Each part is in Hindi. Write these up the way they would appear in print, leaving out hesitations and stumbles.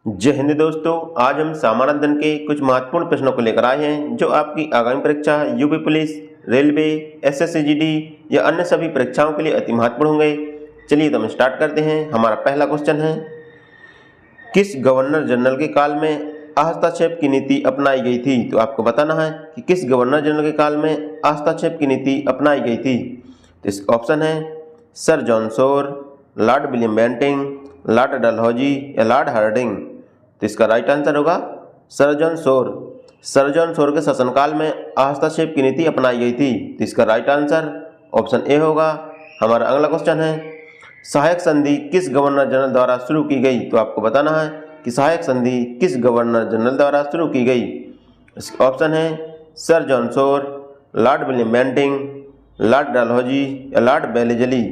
जय हिंद दोस्तों। आज हम सामान्य अध्ययन के कुछ महत्वपूर्ण प्रश्नों को लेकर आए हैं जो आपकी आगामी परीक्षा UP police, railway, SSC GD या अन्य सभी परीक्षाओं के लिए अति महत्वपूर्ण होंगे। चलिए तो हम स्टार्ट करते हैं। हमारा पहला क्वेश्चन है, किस गवर्नर जनरल के काल में हस्तक्षेप की नीति अपनाई गई थी? तो आपको बताना है कि किस गवर्नर जनरल के काल में हस्तक्षेप की नीति अपनाई गई थी। तो इसका ऑप्शन है Sir John Shore, Lord William Bentinck, Lord Dalhousie या लॉर्ड हार्डिंग। तो इसका राइट आंसर होगा Sir John Shore. Sir John Shore के शासनकाल में हस्तक्षेप की नीति अपनाई गई थी। तो इसका राइट आंसर ऑप्शन ए होगा। हमारा अगला क्वेश्चन है, सहायक संधि किस गवर्नर जनरल द्वारा शुरू की गई? तो आपको बताना है कि सहायक संधि किस गवर्नर जनरल द्वारा शुरू की गई। इसका ऑप्शन है Sir John Shore, Lord William Bentinck, Lord Dalhousie या लॉर्ड बेलेजली।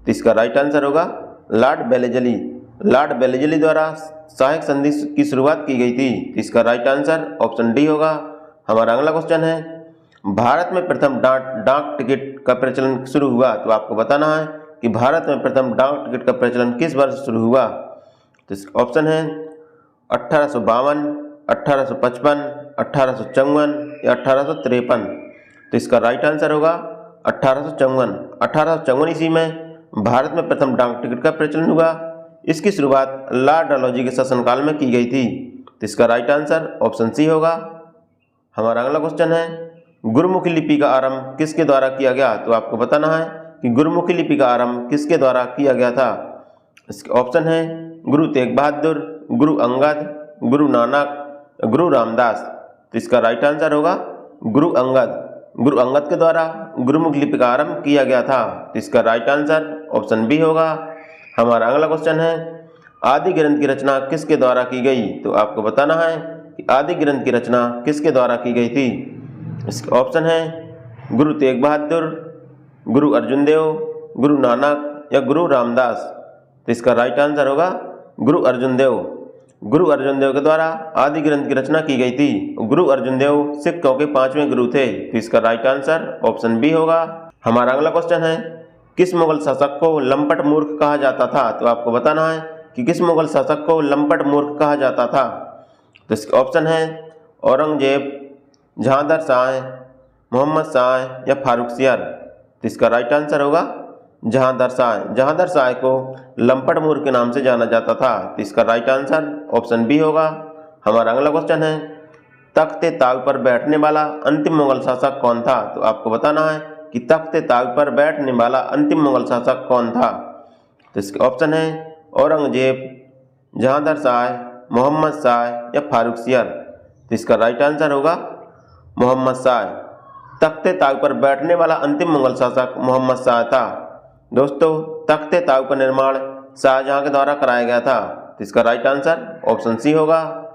तो इसका राइट आंसर होगा लॉर्ड बेलेजली। लॉर्ड बेलेजली द्वारा सहायक संधि की शुरुआत की गई थी। तो इसका राइट आंसर ऑप्शन डी होगा। हमारा अगला क्वेश्चन है, भारत में प्रथम डाक टिकट का प्रचलन शुरू हुआ? तो आपको बताना है कि भारत में प्रथम डाक टिकट का प्रचलन किस वर्ष शुरू हुआ। तो इसका ऑप्शन है 1852, 1855, 1854 या 1853। तो इसका राइट आंसर होगा 1854। 1854 ईस्वी में भारत में प्रथम डाक टिकट का प्रचलन हुआ। इसकी शुरुआत लॉर्ड डलहौजी के शासनकाल में की गई थी। तो इसका राइट आंसर ऑप्शन सी होगा। हमारा अगला क्वेश्चन है, गुरुमुखी लिपि का आरंभ किसके द्वारा किया गया? तो आपको बताना है कि गुरुमुखी लिपि का आरंभ किसके द्वारा किया गया था। इसके ऑप्शन है गुरु तेग बहादुर, गुरु अंगद, गुरु नानक, गुरु रामदास। तो इसका राइट आंसर होगा गुरु अंगद। गुरु अंगद के द्वारा गुरुमुखी लिपि का आरंभ किया गया था। तो इसका राइट आंसर ऑप्शन बी होगा। हमारा अगला क्वेश्चन है, आदि ग्रंथ की रचना किसके द्वारा की गई? तो आपको बताना है कि आदि ग्रंथ की रचना किसके द्वारा की गई थी। इसका ऑप्शन है गुरु तेग बहादुर, गुरु अर्जुन देव, गुरु नानक या गुरु रामदास। तो इसका राइट आंसर होगा गुरु अर्जुन देव। गुरु अर्जुन देव के द्वारा आदि ग्रंथ की रचना की गई थी। गुरु अर्जुन देव सिखों के 5वें गुरु थे। तो इसका राइट आंसर ऑप्शन बी होगा। हमारा अगला क्वेश्चन है, किस मुगल शासक को लंपट मूर्ख कहा जाता था? तो आपको बताना है कि किस मुगल शासक को लंपट मूर्ख कहा जाता था। तो इसके ऑप्शन है औरंगजेब, जहांगीर शाह, मोहम्मद शाह या फारुखसियर। तो इसका राइट आंसर होगा जहांगीर शाह। जहांगीर शाह को लंपट मूर्ख के नाम से जाना जाता था। तो इसका राइट आंसर ऑप्शन बी होगा। हमारा अगला क्वेश्चन है, तख्ते ताग पर बैठने वाला अंतिम मुगल शासक कौन था? तो आपको बताना है कि तख्ते ताग पर बैठने वाला अंतिम मुगल शासक कौन था। तो इसके ऑप्शन है औरंगजेब, जहांगीर शाह, मोहम्मद शाह या फारुखसियर। तो इसका राइट आंसर होगा मोहम्मद शाह। तख्ते ताग पर बैठने वाला अंतिम मुगल शासक मोहम्मद शाह था। दोस्तों, तख्ते ताग का निर्माण शाहजहां के द्वारा कराया गया था। तो इसका राइट आंसर ऑप्शन सी होगा।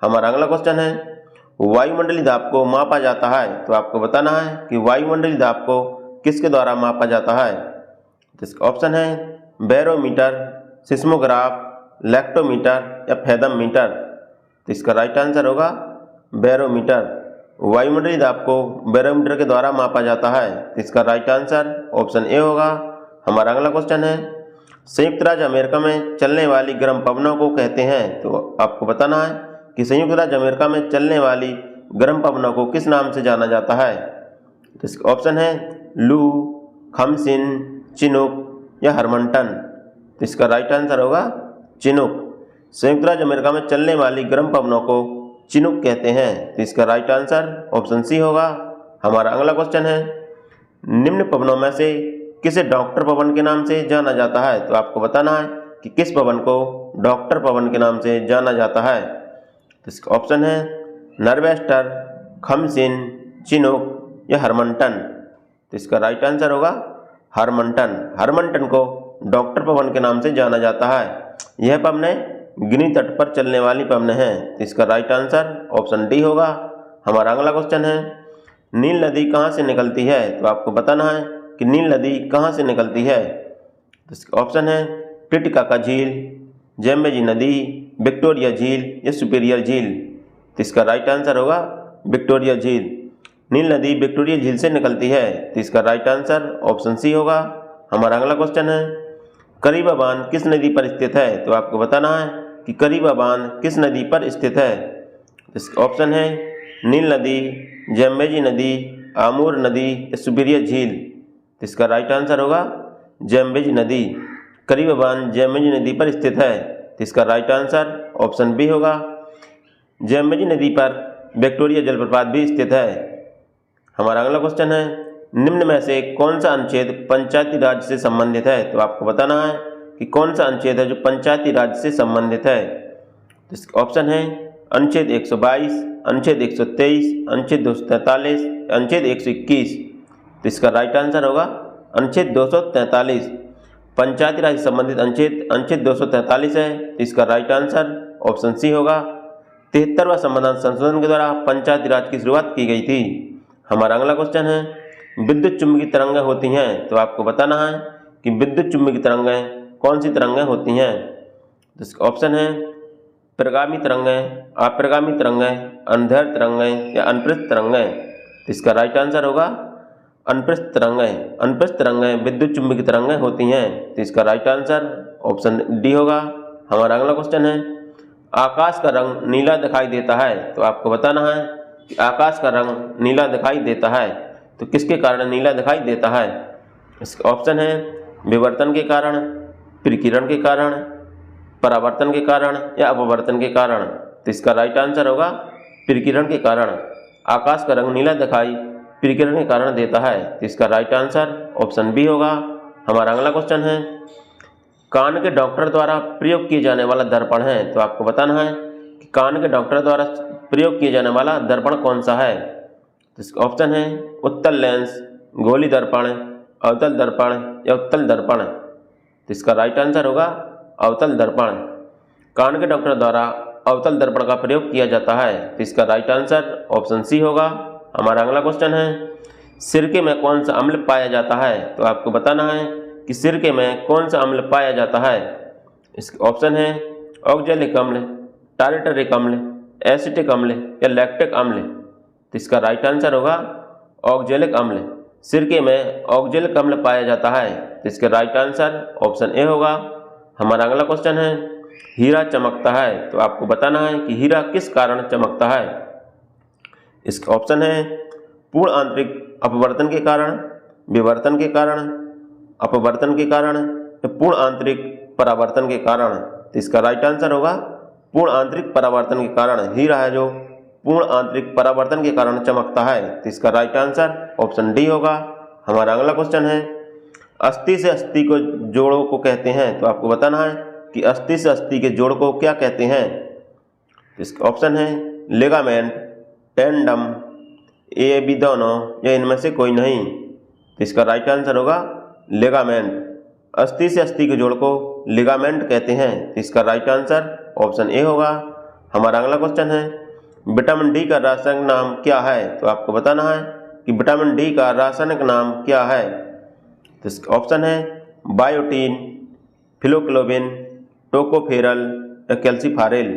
हमारा अगला क्वेश्चन है, वायुमंडलीय दाब को मापा जाता है? तो आपको बताना है कि वायुमंडलीय दाब को किसके द्वारा मापा जाता है। तो इसका ऑप्शन है बैरोमीटर, सिस्मोग्राफ, लेक्टोमीटर या फेदम-मीटर। तो इसका राइट आंसर होगा बैरोमीटर। वायुमंडलीय दाब को बैरोमीटर के द्वारा मापा जाता है। तो इसका राइट आंसर ऑप्शन ए होगा। हमारा अगला क्वेश्चन है, संयुक्त राज्य अमेरिका में चलने वाली गर्म पवनों को कहते हैं? तो आपको बताना है कि संयुक्त राज्य अमेरिका में चलने वाली गर्म पवनों को किस नाम से जाना जाता है। तो इसका ऑप्शन है लू, खमसिन, चिनूक या हरमंटन। तो इसका राइट आंसर होगा चिनूक। संयुक्त राज्य अमेरिका में चलने वाली गर्म पवनों को चिनूक कहते हैं। तो इसका राइट आंसर ऑप्शन सी होगा। हमारा अगला क्वेश्चन है, निम्न पवनों में से किसे डॉक्टर पवन के नाम से जाना जाता है? तो आपको बताना है कि किस पवन को डॉक्टर पवन के नाम से जाना जाता है। तो इसका ऑप्शन है नरवेस्टर, खमसिन, चिनूक या हरमंटन। तो इसका राइट आंसर होगा हरमंटन। हरमंटन को डॉक्टर पवन के नाम से जाना जाता है। यह पवनें गिनी तट पर चलने वाली पवनें हैं। तो इसका राइट आंसर ऑप्शन डी होगा। हमारा अगला क्वेश्चन है, नील नदी कहाँ से निकलती है? तो आपको बताना है कि नील नदी कहाँ से निकलती है। तो इसका ऑप्शन है टिटिकाका झील, जेम्बेजी नदी, विक्टोरिया झील या सुपीरियर झील। तो इसका राइट आंसर होगा विक्टोरिया झील। नील नदी विक्टोरिया झील से निकलती है। तो इसका राइट आंसर ऑप्शन सी होगा। हमारा अगला क्वेश्चन है, करीबा बांध किस नदी पर स्थित है? तो आपको बताना है कि करीबा बांध किस नदी पर स्थित है? इसका ऑप्शन है नील नदी, जैम्बेजी नदी, आमूर नदी या सुपीरियर झील। इसका राइट आंसर होगा जैम्बेजी नदी। करीबा बांध जैम्बेजी नदी पर स्थित है। इसका राइट आंसर ऑप्शन बी होगा। जैम्बेजी नदी पर विक्टोरिया जलप्रपात भी स्थित है। हमारा अगला क्वेश्चन है निम्न में से कौन सा अनुच्छेद पंचायती राज से संबंधित है? तो आपको बताना है कि कौन सा अनुच्छेद है जो पंचायती राज से संबंधित है। इसका ऑप्शन है अनुच्छेद 122, अनुच्छेद 123, अनुच्छेद 243, अनुच्छेद 121। तो इसका राइट आंसर होगा अनुच्छेद 243। पंचायती राज से संबंधित अनुच्छेद 243 है। तो इसका राइट आंसर ऑप्शन सी होगा। 73वां संविधान संशोधन के द्वारा पंचायती राज की शुरुआत की गई थी। हमारा अगला क्वेश्चन है विद्युत चुम्बकीय तरंगें होती हैं। तो आपको बताना है कि विद्युत चुम्बकीय तरंगें कौन सी तरंगें होती हैं। तो इसका ऑप्शन है प्रगामी तरंगें, अप्रगामी तरंगें, अंधेर तरंगें या अनुप्रस्थ तरंगें। तो इसका राइट आंसर होगा अनुप्रस्थ तरंगें। अनुप्रस्थ तरंगें विद्युत चुम्बकीय तरंगें होती हैं। तो इसका राइट आंसर ऑप्शन डी होगा। हमारा अगला क्वेश्चन है आकाश का रंग नीला दिखाई देता है। तो आपको बताना है कि आकाश का रंग नीला दिखाई देता है तो किसके कारण नीला दिखाई देता है। इसका ऑप्शन है विवर्तन के कारण, विकिरण के कारण, परावर्तन के कारण या अपवर्तन के कारण। तो इसका राइट आंसर होगा विकिरण के कारण। आकाश का रंग नीला दिखाई विकिरण के कारण देता है। तो इसका राइट आंसर ऑप्शन बी होगा। हमारा अगला क्वेश्चन है कान के डॉक्टर द्वारा प्रयोग किए जाने वाला दर्पण है। तो आपको बताना है कि कान के डॉक्टर द्वारा प्रयोग किए जाने वाला दर्पण कौन सा है। तो इसका ऑप्शन है उत्तल लेंस, गोली दर्पण, अवतल दर्पण या उत्तल दर्पण। तो इसका राइट आंसर होगा अवतल दर्पण। कान के डॉक्टर द्वारा अवतल दर्पण का प्रयोग किया जाता है। तो इसका राइट आंसर ऑप्शन सी होगा। हमारा अगला क्वेश्चन है सिरके में कौन सा अम्ल पाया जाता है। तो आपको बताना है कि सिरके में कौन सा अम्ल पाया जाता है। इसका ऑप्शन है ऑक्जेलिक अम्ल, टारटरिक अम्ल, एसिटिक अम्ल या लैक्टिक अम्ल। तो इसका राइट आंसर होगा ऑक्जेलिक अम्ल। सिरके में ऑक्जेलिक अम्ल पाया जाता है। तो इसका राइट आंसर ऑप्शन ए होगा। हमारा अगला क्वेश्चन है हीरा चमकता है। तो आपको बताना है कि हीरा किस कारण चमकता है। इसका ऑप्शन है पूर्ण आंतरिक अपवर्तन के कारण, विवर्तन के कारण, अपवर्तन के कारण या पूर्ण आंतरिक परावर्तन के कारण। तो इसका राइट आंसर होगा पूर्ण आंतरिक परावर्तन के कारण। हीरा है जो पूर्ण आंतरिक परावर्तन के कारण चमकता है। तो इसका राइट आंसर ऑप्शन डी होगा। हमारा अगला क्वेश्चन है अस्थि से अस्थि को जोड़ों को कहते हैं। तो आपको बताना है कि अस्थि से अस्थि के जोड़ को क्या कहते हैं। इसका ऑप्शन है लिगामेंट, टेंडम, ए बी दोनों या इनमें से कोई नहीं। तो इसका राइट आंसर होगा लिगामेंट। अस्थि से अस्थि के जोड़ को लिगामेंट कहते हैं। तो इसका राइट आंसर ऑप्शन ए होगा। हमारा अगला क्वेश्चन है विटामिन डी का रासायनिक नाम क्या है। तो आपको बताना है कि विटामिन डी का रासायनिक नाम क्या है। तो इसका ऑप्शन है बायोटीन, फिलोक्लोबिन, टोकोफेरल या कैल्सीफारेल।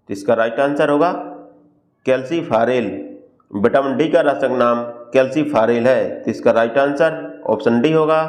तो इसका राइट आंसर होगा कैल्सीफारेल। विटामिन डी का रासायनिक नाम कैल्सीफारेल है। तो इसका राइट आंसर ऑप्शन डी होगा।